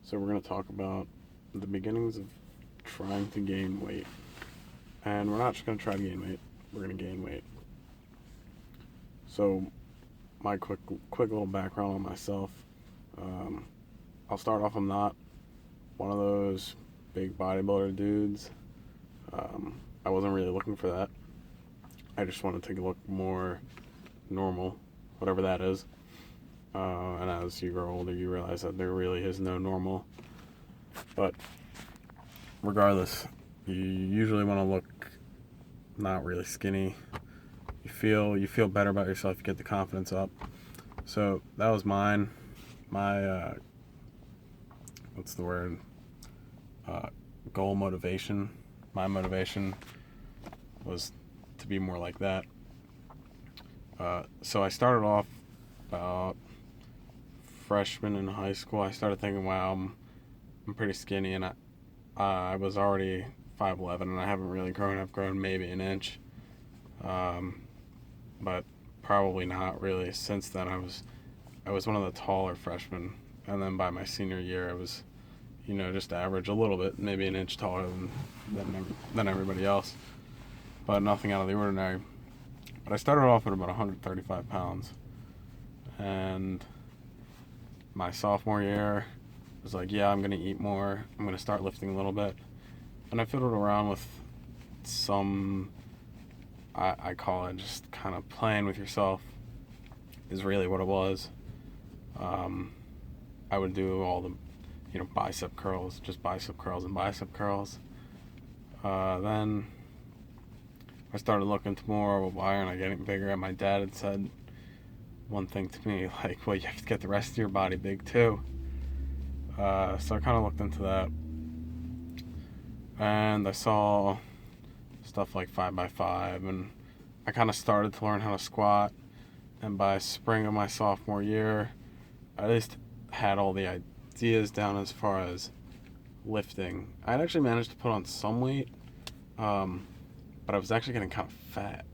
So we're going to talk about the beginnings of trying to gain weight. And we're not just going to try to gain weight, we're going to gain weight. So my quick little background on myself. Um, I'll start off, I'm not one of those big bodybuilder dudes. I wasn't really looking for that. I just wanted to look more normal, whatever that is. And as you grow older, you realize that there really is no normal. But regardless, you usually want to look not really skinny. You feel better about yourself. You get the confidence up. So that was mine. My what's the word? Goal motivation. My motivation was to be more like that. So I started off about freshman in high school. I started thinking, wow, I'm pretty skinny, and I was already 5'11", and I haven't really grown. I've grown maybe an inch, but probably not really since then. I was one of the taller freshmen, and then by my senior year, I was, just average, a little bit, maybe an inch taller than everybody else, but nothing out of the ordinary. But I started off at about 135 pounds, and my sophomore year was like, yeah, I'm going to eat more. I'm going to start lifting a little bit. And I fiddled around with some, I call it just kind of playing with yourself, is really what it was. I would do all the, bicep curls, just bicep curls and bicep curls. Then I started looking to more, well, why aren't I getting bigger? And my dad had said one thing to me, like, well, you have to get the rest of your body big too. So I kind of looked into that, and I saw stuff like 5x5, and I kind of started to learn how to squat, and by spring of my sophomore year, I at least had all the ideas down as far as lifting. I'd actually managed to put on some weight, but I was actually getting kind of fat,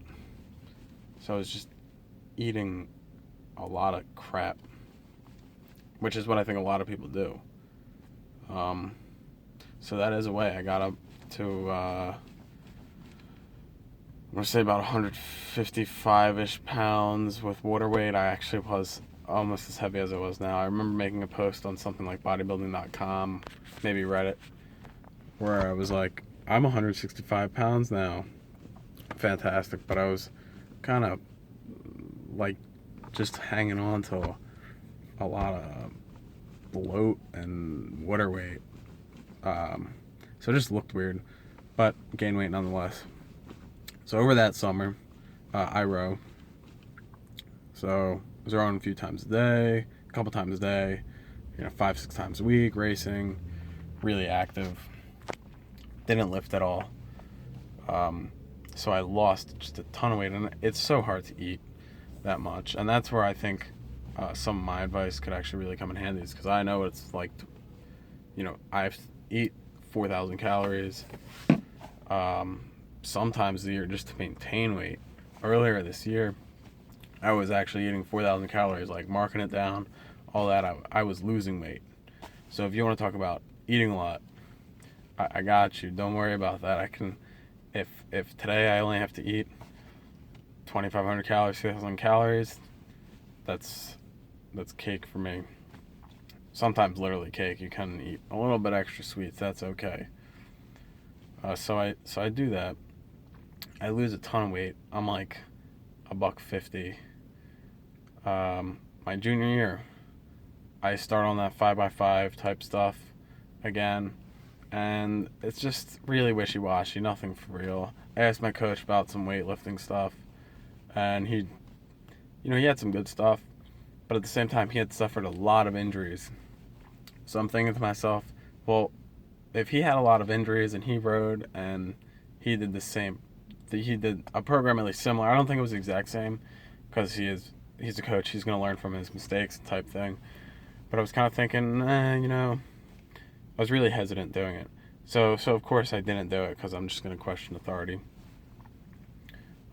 so I was just eating a lot of crap, which is what I think a lot of people do. So that is a way. I got up to, I'm going to say about 155-ish pounds with water weight. I actually was almost as heavy as I was now. I remember making a post on something like bodybuilding.com, maybe Reddit, where I was like, I'm 165 pounds now. Fantastic. But I was kind of like just hanging on to a lot of bloat and water weight. So it just looked weird, but gained weight nonetheless. So over that summer, I row. So I was rowing a few times a day, a couple times a day, 5-6 times a week, racing, really active. Didn't lift at all. So I lost just a ton of weight, and it's so hard to eat that much. And that's where I think some of my advice could actually really come in handy, because I know what it's like to, I have to eat 4,000 calories sometimes a year just to maintain weight. Earlier this year, I was actually eating 4,000 calories, like marking it down, all that. I was losing weight. So if you want to talk about eating a lot, I got you. Don't worry about that. I can, if today I only have to eat 2,500 calories, 3,000 calories, that's cake for me. Sometimes literally cake. You can eat a little bit extra sweets. That's okay. So I do that. I lose a ton of weight. I'm like $150. My junior year, I start on that 5x5 type stuff again, and it's just really wishy-washy. Nothing for real. I asked my coach about some weightlifting stuff, and he had some good stuff, but at the same time, he had suffered a lot of injuries. So I'm thinking to myself, well, if he had a lot of injuries and he rode and he did the same, he did a program really similar. I don't think it was the exact same, because he's a coach. He's going to learn from his mistakes type thing. But I was kind of thinking, I was really hesitant doing it. So of course I didn't do it, because I'm just going to question authority.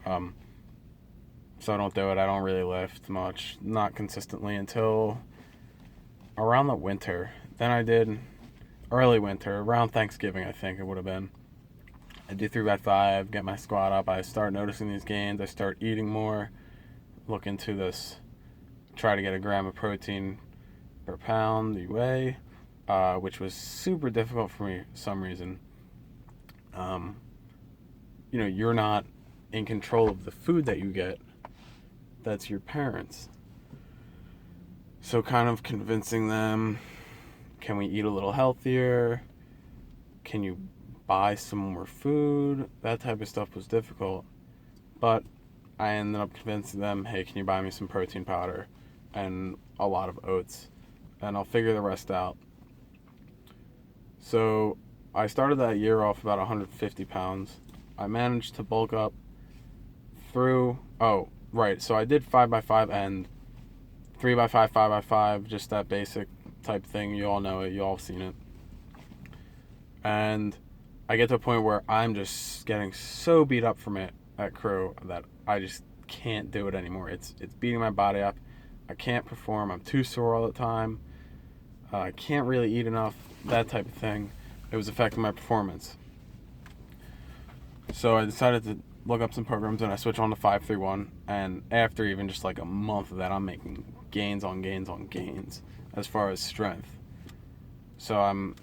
So I don't do it. I don't really lift much, not consistently, until around the winter. Then I did early winter, around Thanksgiving, I think it would have been. I do 3x5, get my squat up. I start noticing these gains. I start eating more. Look into this. Try to get a gram of protein per pound you weigh, which was super difficult for me for some reason. You're not in control of the food that you get. That's your parents. So kind of convincing them, can we eat a little healthier? Can you buy some more food? That type of stuff was difficult. But I ended up convincing them, hey, can you buy me some protein powder and a lot of oats? And I'll figure the rest out. So I started that year off about 150 pounds. I managed to bulk up through, so I did 5x5 and 3x5, 5x5, just that basic type thing. You all know it, you all have seen it. And I get to a point where I'm just getting so beat up from it at crew that I just can't do it anymore. It's beating my body up. I can't perform. I'm too sore all the time. I can't really eat enough, that type of thing. It was affecting my performance. So I decided to look up some programs and I switched on to 531. And after even just like a month of that, I'm making gains on gains on gains as far as strength. So I'm,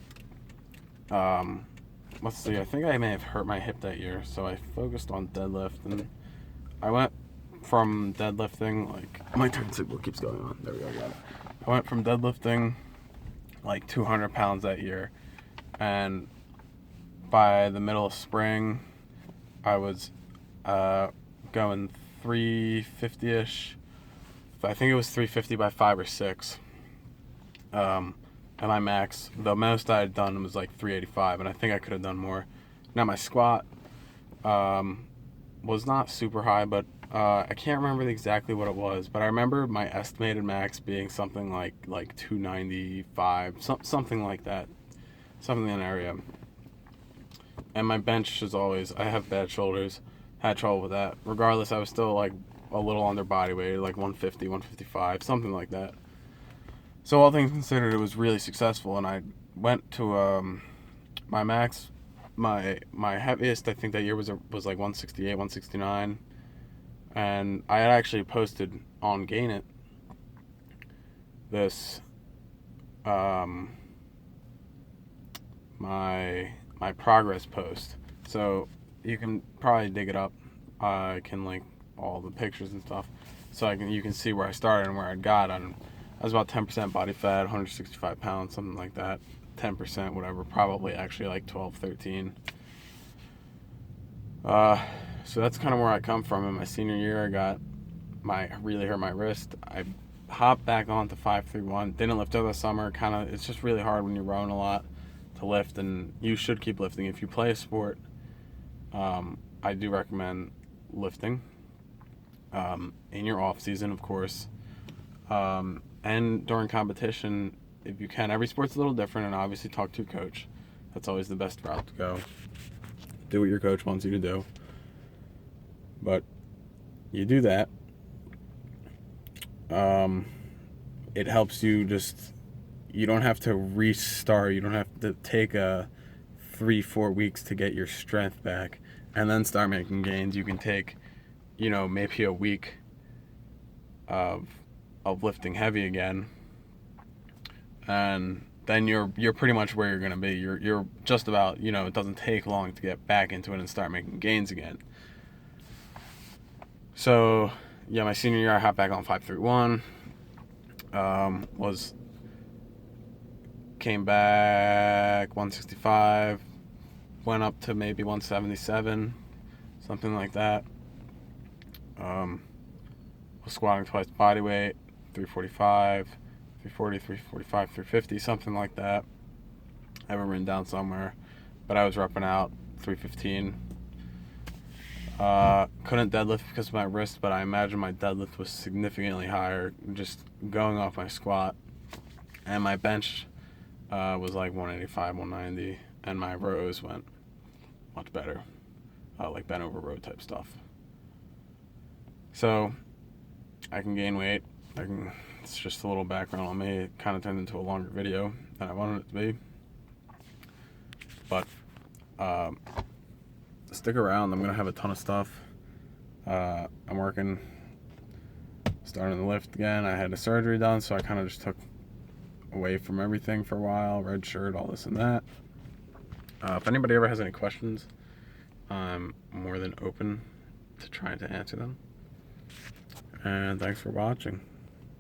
let's see, I think I may have hurt my hip that year. So I focused on deadlift and I went from deadlifting, my turntable keeps going on. There we go, got it. I went from deadlifting 200 pounds that year. And by the middle of spring, I was going 350-ish. I think it was 350 by 5 or 6. And my max, the most I had done was 385, and I think I could have done more. Now my squat was not super high, but I can't remember exactly what it was. But I remember my estimated max being something like 295, something like that, something in that area. And my bench is always, I have bad shoulders, had trouble with that. Regardless, I was still a little under body weight, 150, 155, something like that. So all things considered, it was really successful. And I went to my max, my heaviest, I think that year was 168, 169. And I had actually posted on Gain It this, my progress post. So you can probably dig it up. I can link all the pictures and stuff. So you can see where I started and where I got. I was about 10% body fat, 165 pounds, something like that. 10%, whatever. Probably actually 12, 13. So that's kind of where I come from. In my senior year, I really hurt my wrist. I hopped back on to 531. Didn't lift over the summer. It's just really hard when you're rowing a lot to lift, and you should keep lifting. If you play a sport, I do recommend lifting in your off season, of course, and during competition if you can. Every sport's a little different, and obviously talk to your coach. That's always the best route to go. Do what your coach wants you to do. But you do that. It helps you you don't have to restart. You don't have to take 3-4 weeks to get your strength back and then start making gains. You can take, maybe a week of lifting heavy again, and then you're pretty much where you're gonna be. You're just about, it doesn't take long to get back into it and start making gains again. So yeah, my senior year I hopped back on 531. Came back 165, went up to maybe 177, something like that. Was squatting twice body weight, 345, 340, 345, 350, something like that. I have it written down somewhere, but I was repping out 315. Couldn't deadlift because of my wrist, but I imagine my deadlift was significantly higher just going off my squat. And my bench was 185, 190, and my rows went much better, bent over row type stuff. So I can gain weight, I can it's just a little background on me. It kind of turned into a longer video than I wanted it to be. But stick around. I'm going to have a ton of stuff. I'm working, starting the lift again. I had a surgery done, so I kind of just took away from everything for a while. Red shirt, all this and that. If anybody ever has any questions, I'm more than open to trying to answer them. And thanks for watching.